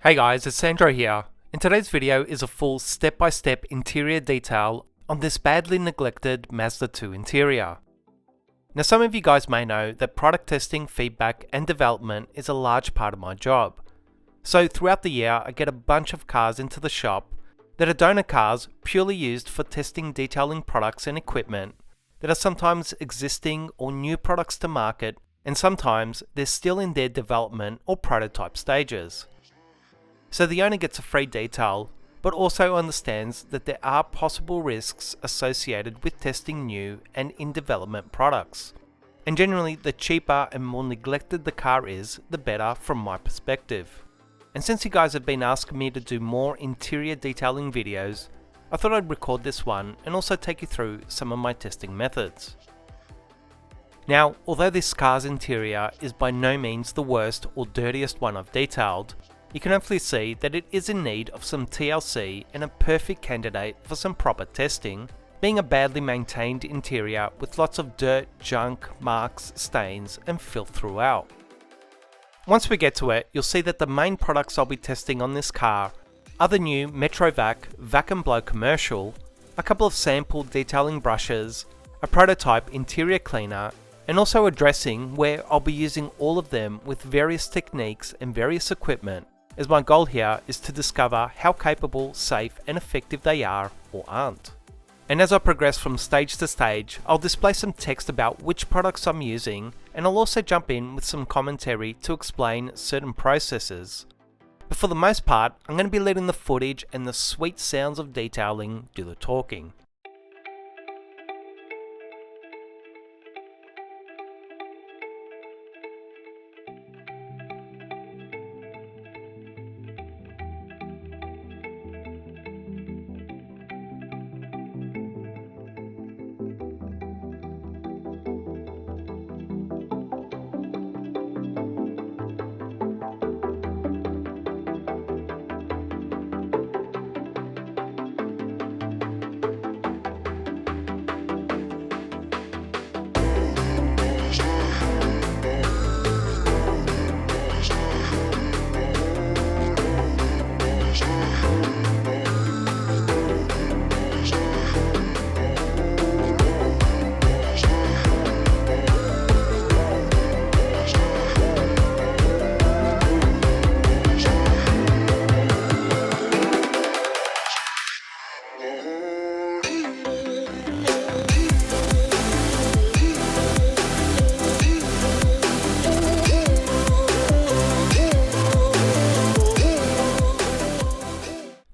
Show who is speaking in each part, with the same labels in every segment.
Speaker 1: Hey guys, it's Sandro here, and today's video is a full step-by-step interior detail on this badly neglected Mazda 2 interior. Now some of you guys may know that product testing, feedback and development is a large part of my job. So throughout the year I get a bunch of cars into the shop that are donor cars purely used for testing detailing products and equipment that are sometimes existing or new products to market, and sometimes they're still in their development or prototype stages. So the owner gets a free detail, but also understands that there are possible risks associated with testing new and in development products. And generally, the cheaper and more neglected the car is, the better from my perspective. And since you guys have been asking me to do more interior detailing videos, I thought I'd record this one and also take you through some of my testing methods. Now, although this car's interior is by no means the worst or dirtiest one I've detailed, you can hopefully see that it is in need of some TLC and a perfect candidate for some proper testing, being a badly maintained interior with lots of dirt, junk, marks, stains and filth throughout. Once we get to it, you'll see that the main products I'll be testing on this car are the new Metrovac Vac and Blow Commercial, a couple of sample detailing brushes, a prototype interior cleaner, and also a dressing where I'll be using all of them with various techniques and various equipment, as my goal here is to discover how capable, safe and effective they are or aren't. And as I progress from stage to stage, I'll display some text about which products I'm using, and I'll also jump in with some commentary to explain certain processes. But for the most part, I'm going to be letting the footage and the sweet sounds of detailing do the talking.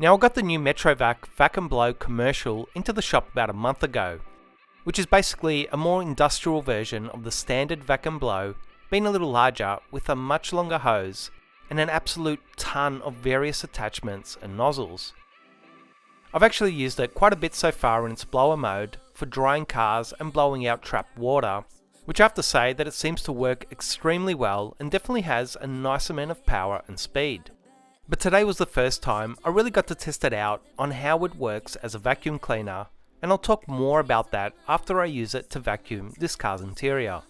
Speaker 1: Now I got the new Metrovac Vac and Blow Commercial into the shop about a month ago, which is basically a more industrial version of the standard Vac and Blow, being a little larger with a much longer hose and an absolute ton of various attachments and nozzles. I've actually used it quite a bit so far in its blower mode for drying cars and blowing out trapped water, which I have to say that it seems to work extremely well and definitely has a nice amount of power and speed. But today was the first time I really got to test it out on how it works as a vacuum cleaner, and I'll talk more about that after I use it to vacuum this car's interior.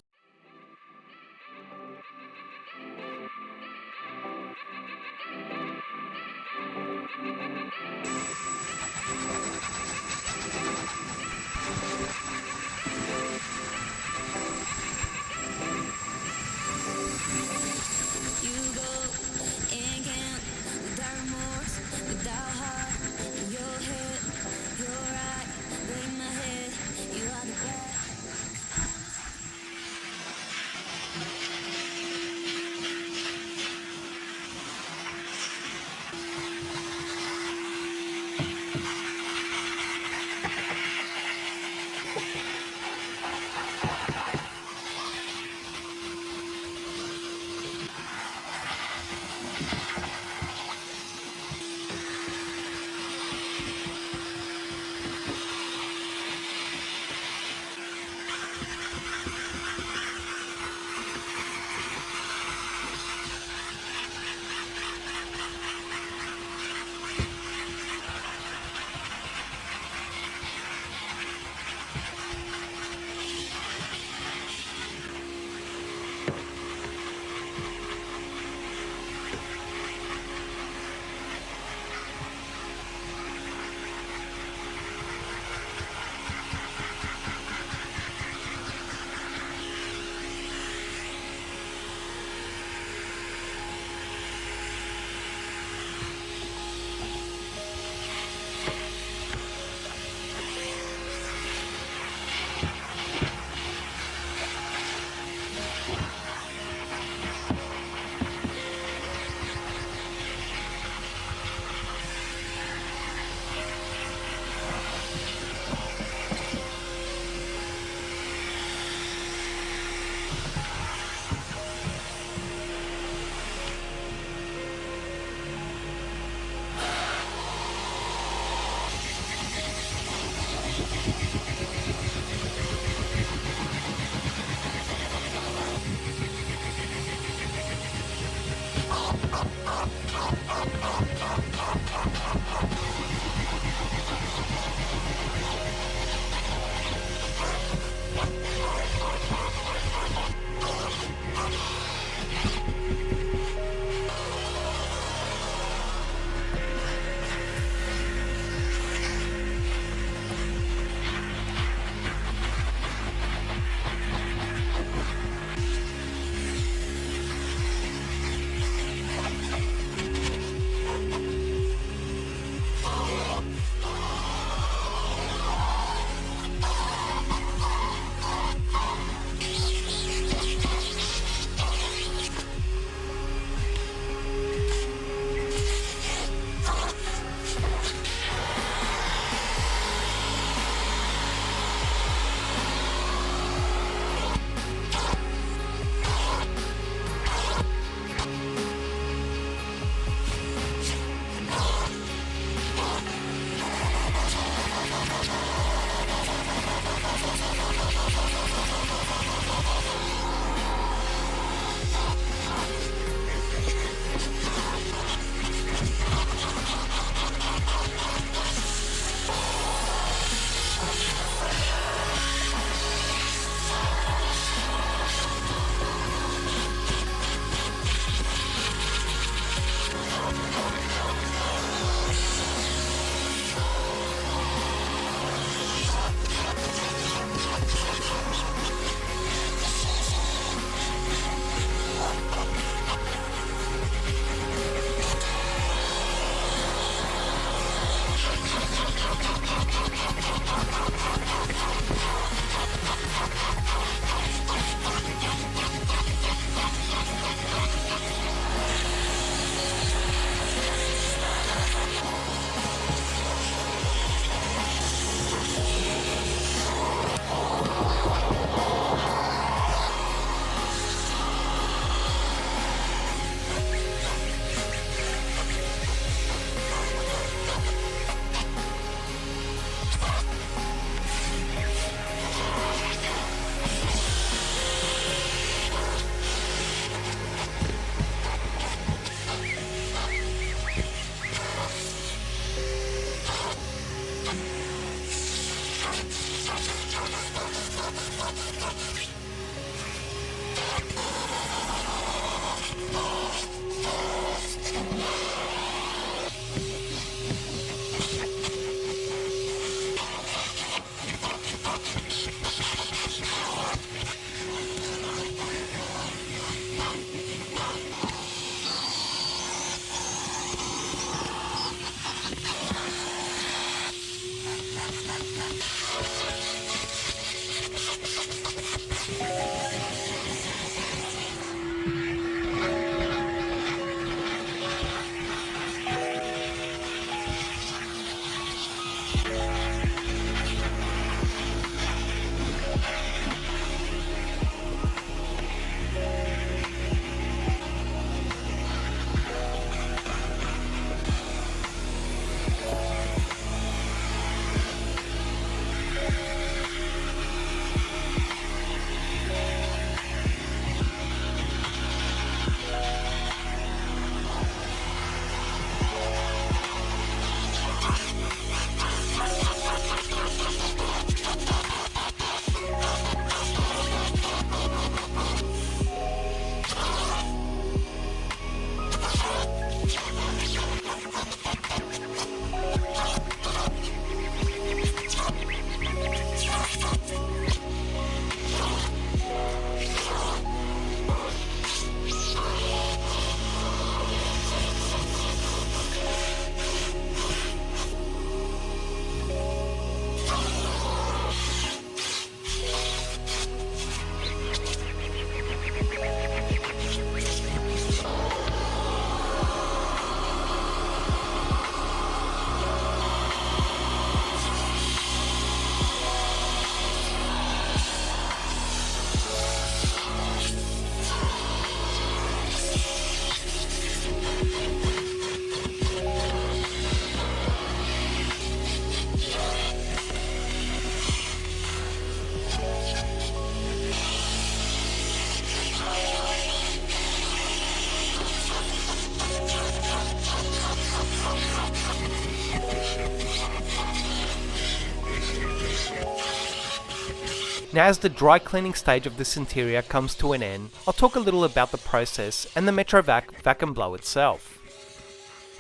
Speaker 1: Now, as the dry cleaning stage of this interior comes to an end, I'll talk a little about the process and the Metrovac vac and blow itself.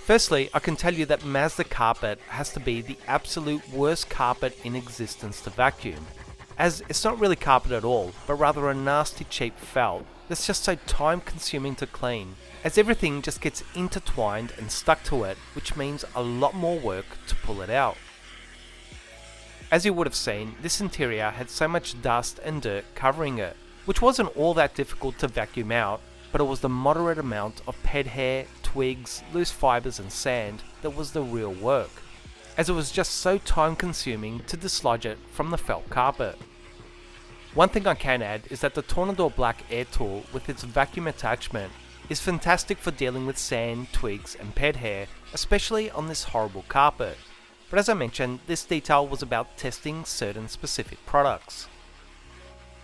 Speaker 1: Firstly, I can tell you that Mazda carpet has to be the absolute worst carpet in existence to vacuum, as it's not really carpet at all, but rather a nasty cheap felt that's just so time consuming to clean, as everything just gets intertwined and stuck to it, which means a lot more work to pull it out. As you would have seen, this interior had so much dust and dirt covering it, which wasn't all that difficult to vacuum out, but it was the moderate amount of ped hair, twigs, loose fibres and sand that was the real work, as it was just so time consuming to dislodge it from the felt carpet. One thing I can add is that the Tornador Black air tool with its vacuum attachment is fantastic for dealing with sand, twigs and ped hair, especially on this horrible carpet. But as I mentioned, this detail was about testing certain specific products.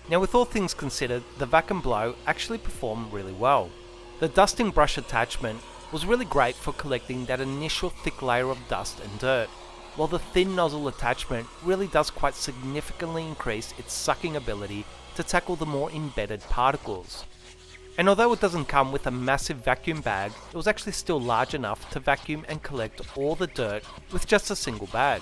Speaker 1: Now, with all things considered, the vac and blow actually performed really well. The dusting brush attachment was really great for collecting that initial thick layer of dust and dirt, while the thin nozzle attachment really does quite significantly increase its sucking ability to tackle the more embedded particles. And although it doesn't come with a massive vacuum bag, it was actually still large enough to vacuum and collect all the dirt with just a single bag.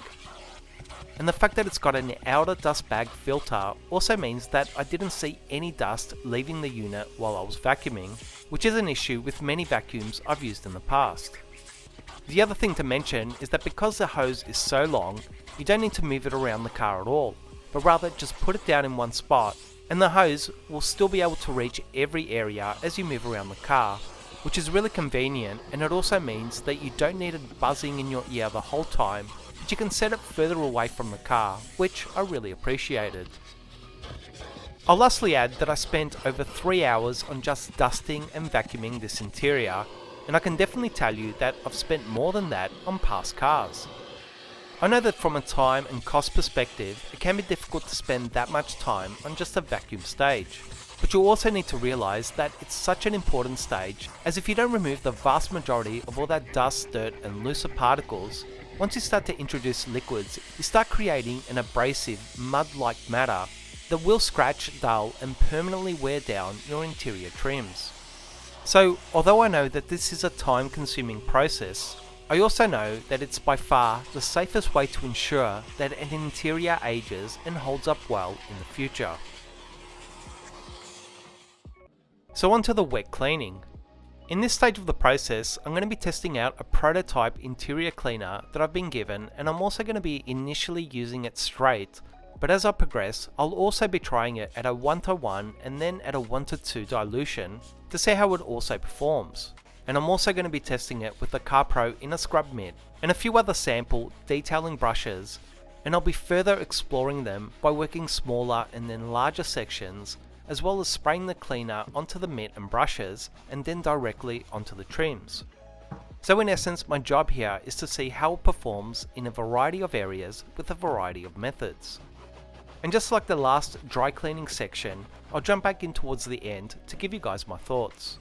Speaker 1: And the fact that it's got an outer dust bag filter also means that I didn't see any dust leaving the unit while I was vacuuming, which is an issue with many vacuums I've used in the past. The other thing to mention is that because the hose is so long, you don't need to move it around the car at all, but rather just put it down in one spot, and the hose will still be able to reach every area as you move around the car, which is really convenient, and it also means that you don't need it buzzing in your ear the whole time, but you can set it further away from the car, which I really appreciated. I'll lastly add that I spent over 3 hours on just dusting and vacuuming this interior, and I can definitely tell you that I've spent more than that on past cars. I know that from a time and cost perspective, it can be difficult to spend that much time on just a vacuum stage, but you also need to realise that it's such an important stage, as if you don't remove the vast majority of all that dust, dirt and looser particles, once you start to introduce liquids, you start creating an abrasive, mud-like matter that will scratch, dull and permanently wear down your interior trims. So, although I know that this is a time-consuming process, I also know that it's by far the safest way to ensure that an interior ages and holds up well in the future. So on to the wet cleaning. In this stage of the process, I'm going to be testing out a prototype interior cleaner that I've been given, and I'm also going to be initially using it straight, but as I progress, I'll also be trying it at a 1:1 and then at a 1:2 dilution to see how it also performs. and I'm also going to be testing it with the CarPro Inner Scrub Mitt and a few other sample detailing brushes, and I'll be further exploring them by working smaller and then larger sections, as well as spraying the cleaner onto the mitt and brushes and then directly onto the trims. So in essence, my job here is to see how it performs in a variety of areas with a variety of methods. And just like the last dry cleaning section, I'll jump back in towards the end to give you guys my thoughts.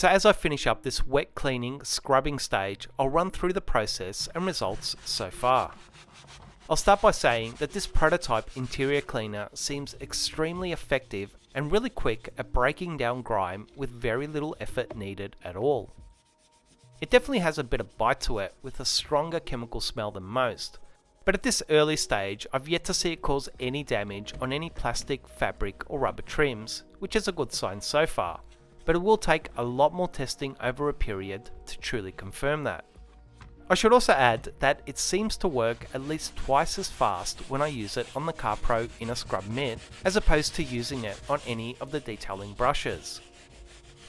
Speaker 1: So as I finish up this wet cleaning scrubbing stage, I'll run through the process and results so far. I'll start by saying that this prototype interior cleaner seems extremely effective and really quick at breaking down grime with very little effort needed at all. It definitely has a bit of bite to it with a stronger chemical smell than most, but at this early stage I've yet to see it cause any damage on any plastic, fabric or rubber trims, which is a good sign so far, but it will take a lot more testing over a period to truly confirm that. I should also add that it seems to work at least twice as fast when I use it on the CarPro Inner Scrub Mitt as opposed to using it on any of the detailing brushes.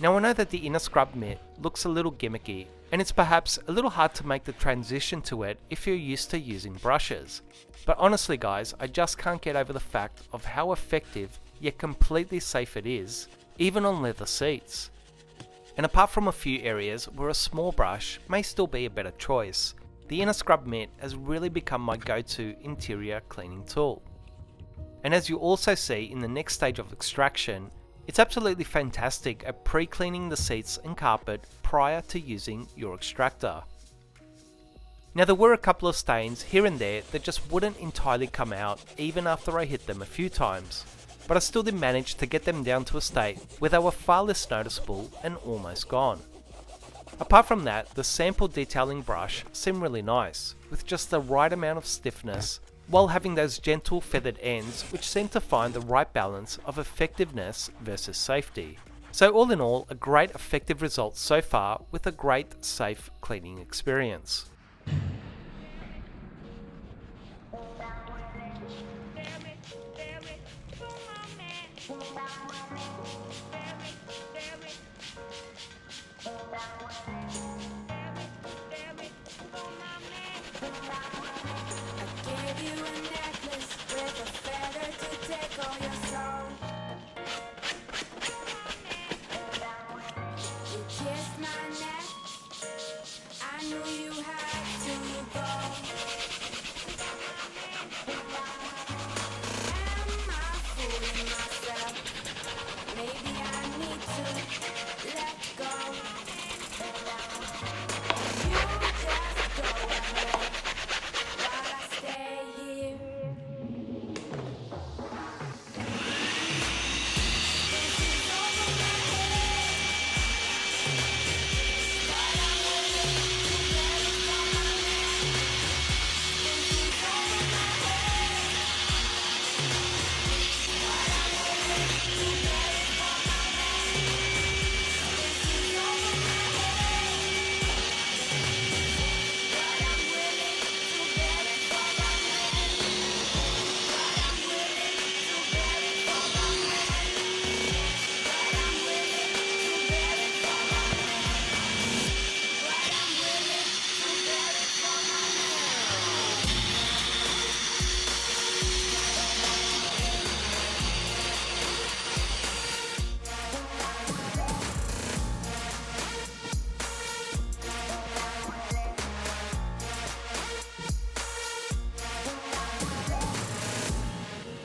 Speaker 1: Now I know that the Inner Scrub Mitt looks a little gimmicky and it's perhaps a little hard to make the transition to it if you're used to using brushes, but honestly guys, I just can't get over the fact of how effective yet completely safe it is, even on leather seats. And apart from a few areas where a small brush may still be a better choice, the Inner Scrub Mitt has really become my go-to interior cleaning tool. And as you also see in the next stage of extraction, it's absolutely fantastic at pre-cleaning the seats and carpet prior to using your extractor. Now there were a couple of stains here and there that just wouldn't entirely come out even after I hit them a few times, but I still did manage to get them down to a state where they were far less noticeable and almost gone. Apart from that, the sample detailing brush seemed really nice, with just the right amount of stiffness, while having those gentle feathered ends which seem to find the right balance of effectiveness versus safety. So all in all, a great effective result so far with a great safe cleaning experience.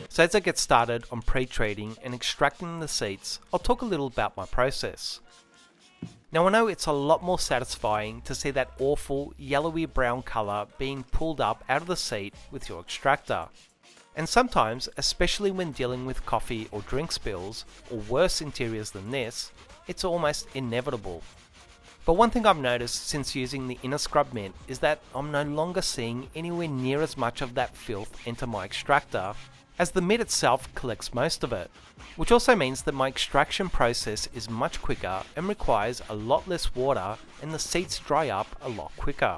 Speaker 1: So as I get started on pre-treating and extracting the seats, I'll talk a little about my process. Now I know it's a lot more satisfying to see that awful yellowy brown colour being pulled up out of the seat with your extractor. And sometimes, especially when dealing with coffee or drink spills, or worse interiors than this, it's almost inevitable. But one thing I've noticed since using the Inner Scrub Mitt is that I'm no longer seeing anywhere near as much of that filth enter my extractor, as the mitt itself collects most of it, which also means that my extraction process is much quicker and requires a lot less water, and the seats dry up a lot quicker.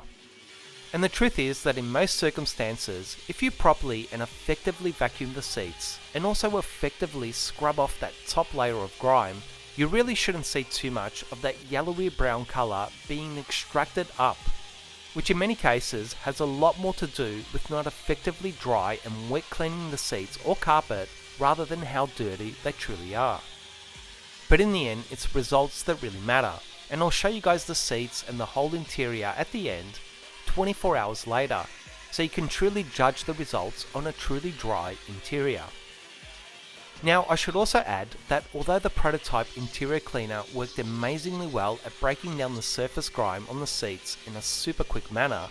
Speaker 1: And the truth is that in most circumstances, if you properly and effectively vacuum the seats and also effectively scrub off that top layer of grime, you really shouldn't see too much of that yellowy brown colour being extracted up, which in many cases has a lot more to do with not effectively dry and wet cleaning the seats or carpet rather than how dirty they truly are. But in the end, it's results that really matter, and I'll show you guys the seats and the whole interior at the end 24 hours later, so you can truly judge the results on a truly dry interior. Now, I should also add that although the prototype interior cleaner worked amazingly well at breaking down the surface grime on the seats in a super quick manner,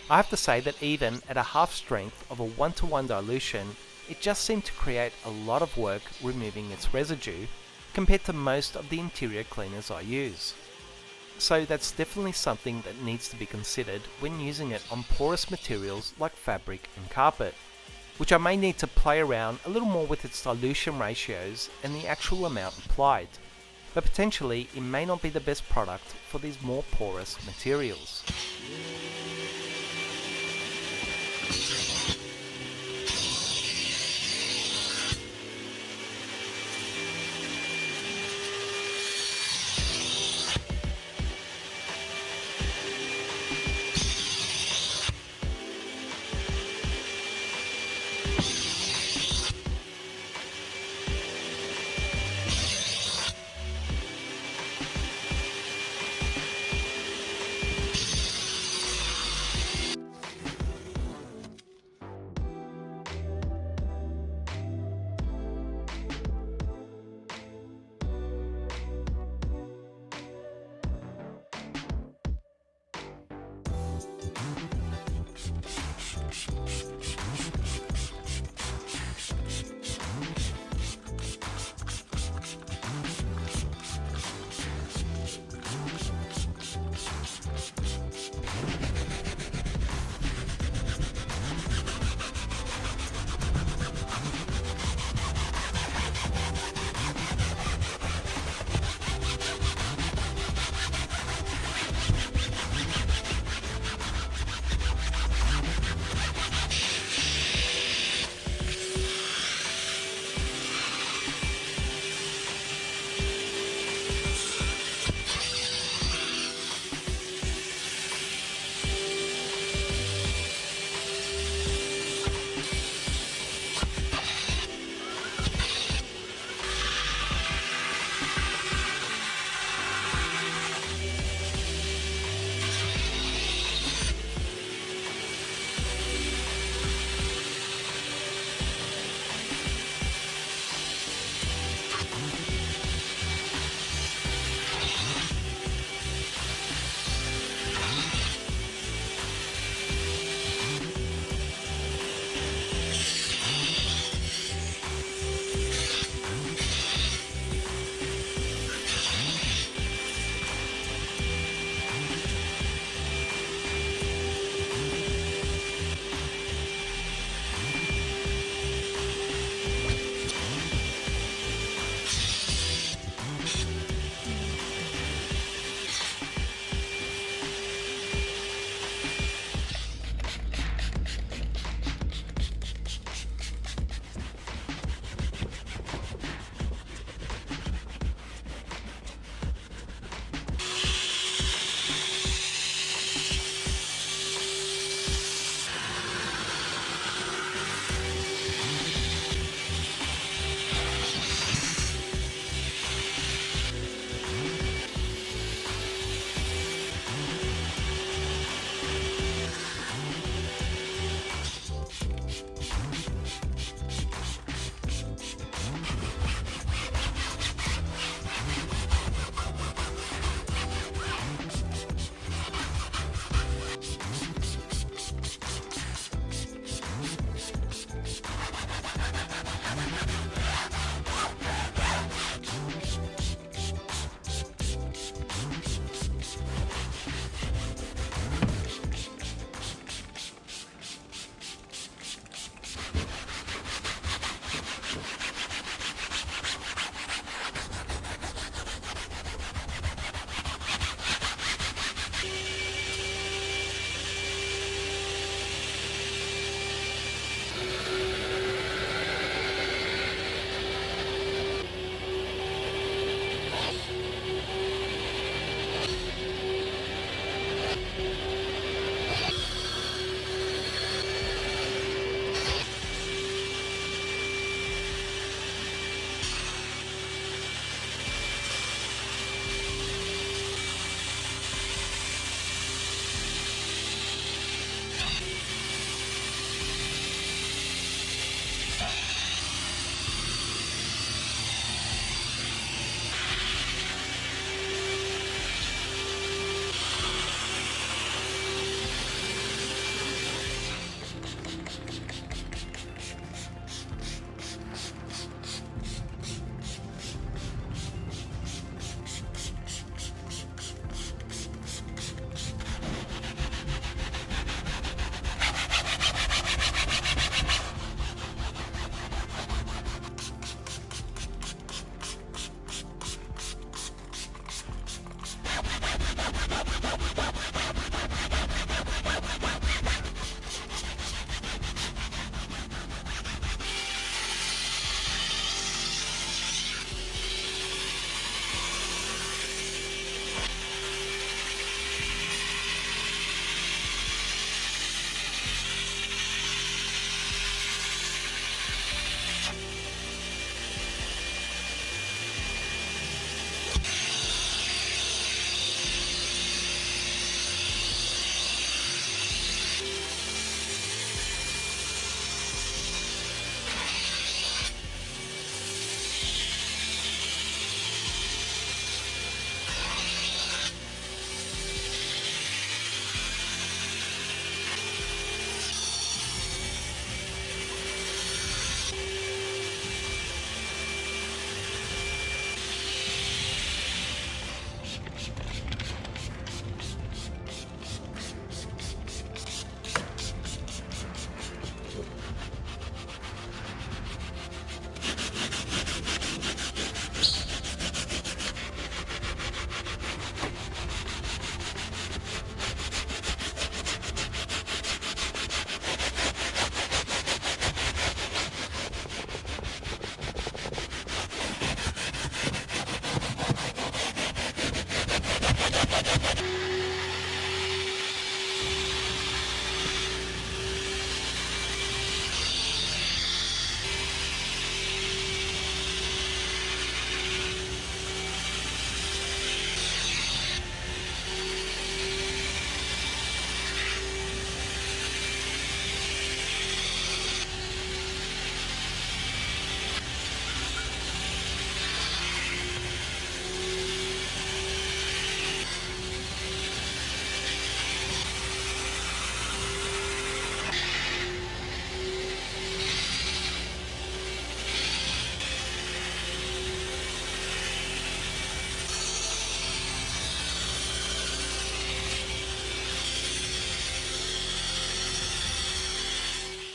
Speaker 1: I have to say that even at a half strength of a 1-to-1 dilution, it just seemed to create a lot of work removing its residue compared to most of the interior cleaners I use. So that's definitely something that needs to be considered when using it on porous materials like fabric and carpet, which I may need to play around a little more with its dilution ratios and the actual amount applied, but potentially it may not be the best product for these more porous materials.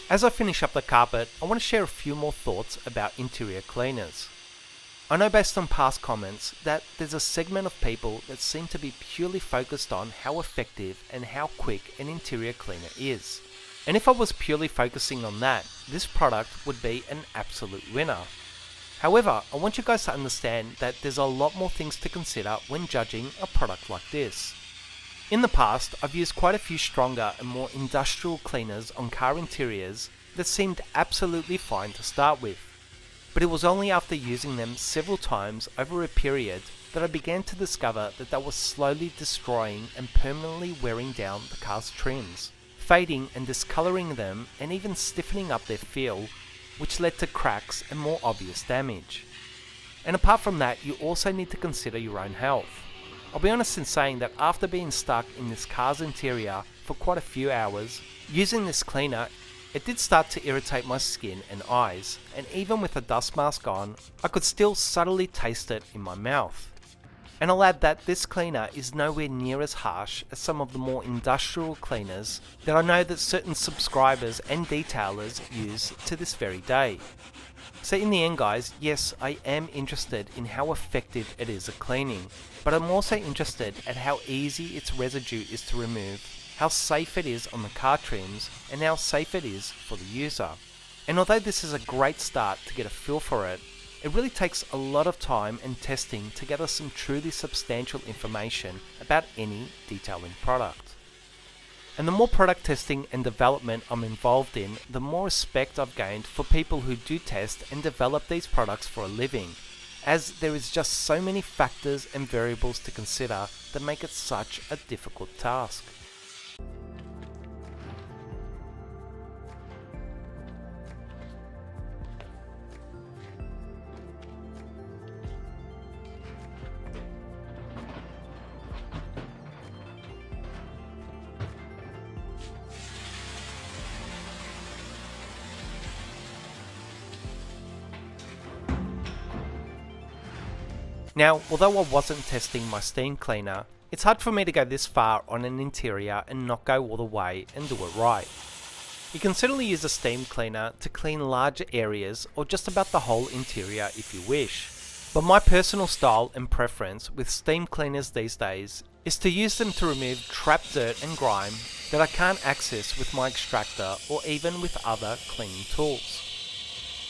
Speaker 1: As I finish up the carpet, I want to share a few more thoughts about interior cleaners. I know based on past comments that there's a segment of people that seem to be purely focused on how effective and how quick an interior cleaner is. And if I was purely focusing on that, this product would be an absolute winner. However, I want you guys to understand that there's a lot more things to consider when judging a product like this. In the past, I've used quite a few stronger and more industrial cleaners on car interiors that seemed absolutely fine to start with. But it was only after using them several times over a period that I began to discover that they were slowly destroying and permanently wearing down the car's trims, fading and discoloring them and even stiffening up their feel, which led to cracks and more obvious damage. And apart from that, you also need to consider your own health. I'll be honest in saying that after being stuck in this car's interior for quite a few hours, using this cleaner, it did start to irritate my skin and eyes, and even with a dust mask on, I could still subtly taste it in my mouth. And I'll add that this cleaner is nowhere near as harsh as some of the more industrial cleaners that I know that certain subscribers and detailers use to this very day. So in the end guys, yes, I am interested in how effective it is at cleaning, but I'm also interested at how easy its residue is to remove, how safe it is on the car trims, and how safe it is for the user. And although this is a great start to get a feel for it, it really takes a lot of time and testing to gather some truly substantial information about any detailing product. And the more product testing and development I'm involved in, the more respect I've gained for people who do test and develop these products for a living, as there is just so many factors and variables to consider that make it such a difficult task. Now, although I wasn't testing my steam cleaner, it's hard for me to go this far on an interior and not go all the way and do it right. You can certainly use a steam cleaner to clean larger areas or just about the whole interior if you wish. But my personal style and preference with steam cleaners these days is to use them to remove trapped dirt and grime that I can't access with my extractor or even with other cleaning tools.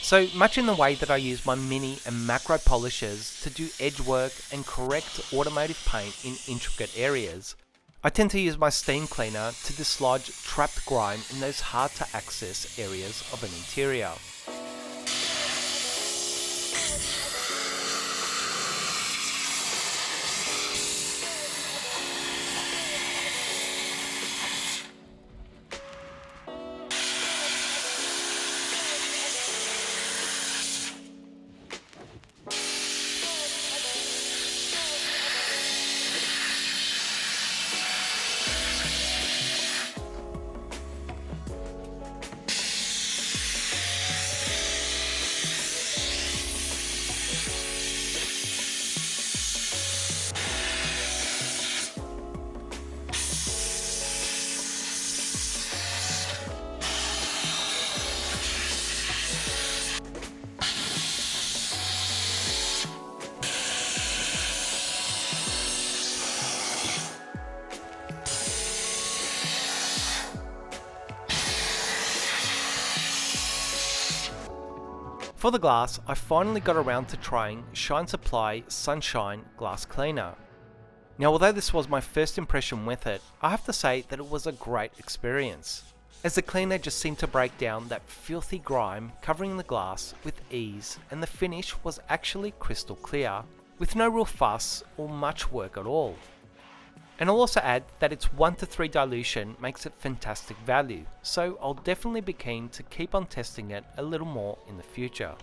Speaker 1: So much in the way that I use my mini and macro polishers to do edge work and correct automotive paint in intricate areas, I tend to use my steam cleaner to dislodge trapped grime in those hard to access areas of an interior. For the glass, I finally got around to trying Shine Supply Sunshine Glass Cleaner. Now although this was my first impression with it, I have to say that it was a great experience, as the cleaner just seemed to break down that filthy grime covering the glass with ease, and the finish was actually crystal clear, with no real fuss or much work at all. And I'll also add that its 1:3 dilution makes it fantastic value, so I'll definitely be keen to keep on testing it a little more in the future.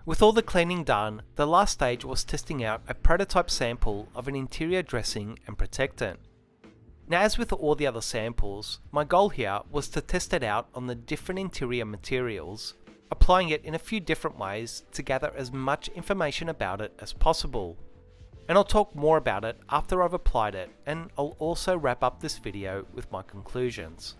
Speaker 1: With all the cleaning done, the last stage was testing out a prototype sample of an interior dressing and protectant. Now, as with all the other samples, my goal here was to test it out on the different interior materials, applying it in a few different ways to gather as much information about it as possible. And I'll talk more about it after I've applied it, and I'll also wrap up this video with my conclusions.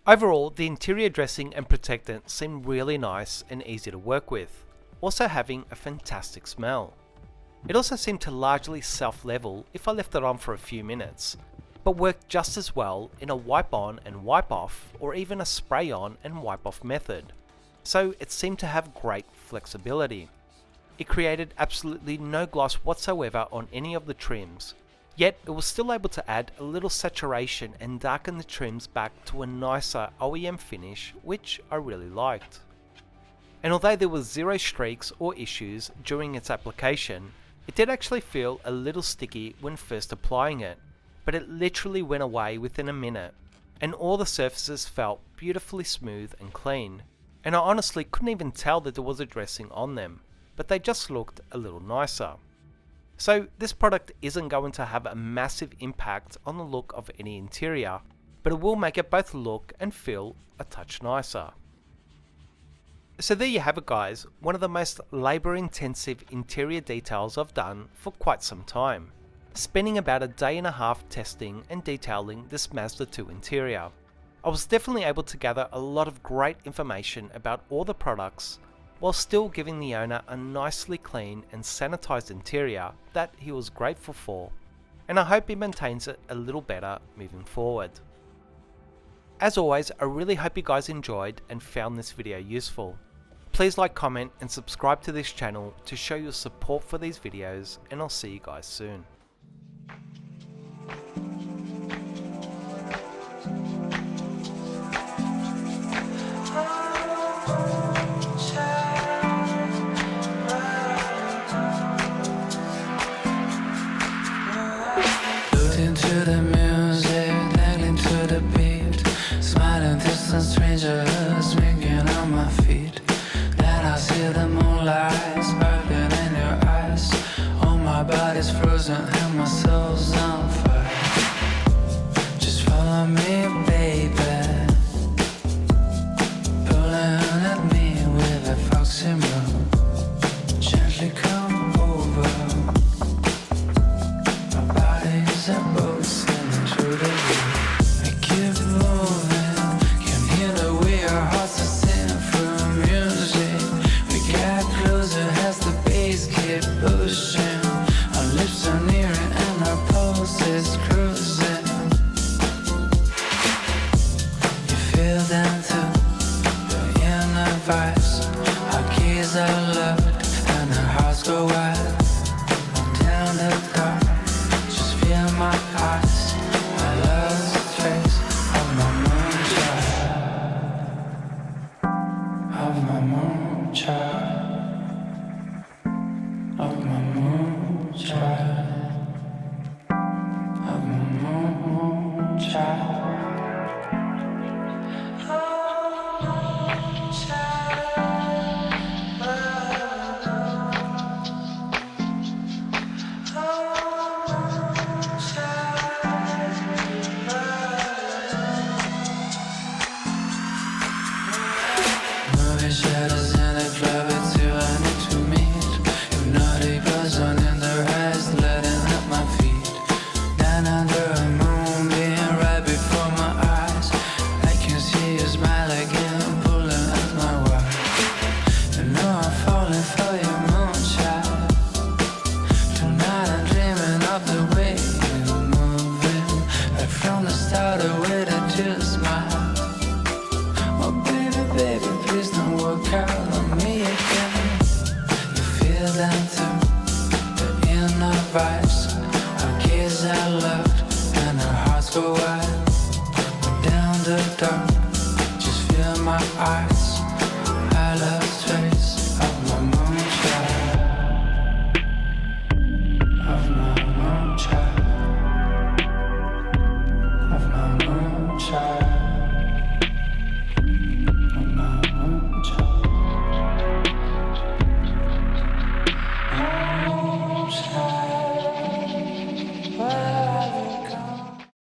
Speaker 1: Overall, the interior dressing and protectant seemed really nice and easy to work with, also having a fantastic smell. It also seemed to largely self-level if I left it on for a few minutes, but worked just as well in a wipe on and wipe off or even a spray on and wipe off method, so it seemed to have great flexibility. It created absolutely no gloss whatsoever on any of the trims, yet it was still able to add a little saturation and darken the trims back to a nicer OEM finish, which I really liked. And although there was zero streaks or issues during its application, it did actually feel a little sticky when first applying it, but it literally went away within a minute, and all the surfaces felt beautifully smooth and clean, and I honestly couldn't even tell that there was a dressing on them, but they just looked a little nicer. So this product isn't going to have a massive impact on the look of any interior, but it will make it both look and feel a touch nicer. So there you have it guys, one of the most labour intensive interior details I've done for quite some time, spending about a day and a half testing and detailing this Mazda 2 interior. I was definitely able to gather a lot of great information about all the products, while still giving the owner a nicely clean and sanitized interior that he was grateful for, and I hope he maintains it a little better moving forward. As always, I really hope you guys enjoyed and found this video useful. Please like, comment and subscribe to this channel to show your support for these videos, and I'll see you guys soon.
Speaker 2: To the music, dangling to the beat, smiling distant strangers winking on my feet. Then I see the moonlight sparkling in your eyes. Oh, my body's frozen and my soul's on fire. Just follow me, baby, pulling at me with a foxy move. Gently come over. A boat sailing through the wind. I keep moving, can hear the way our hearts are singing through music. We get closer as the bass keep pushing. Our lips are nearing and our pulse is cruising. You feel them too, the inner vibes. Our keys are locked and our hearts go wild. Down the dark, feel my eyes, I lost the trace of my moonchild, of my moonchild, of my moonchild, of my moonchild. Shadows in the club, it's you I need to meet. Hypnotic buzz on in their eyes, letting up my feet. Down under a moonbeam, right before my eyes. I can see you smile again, pulling at my wire. You know I'm falling for you.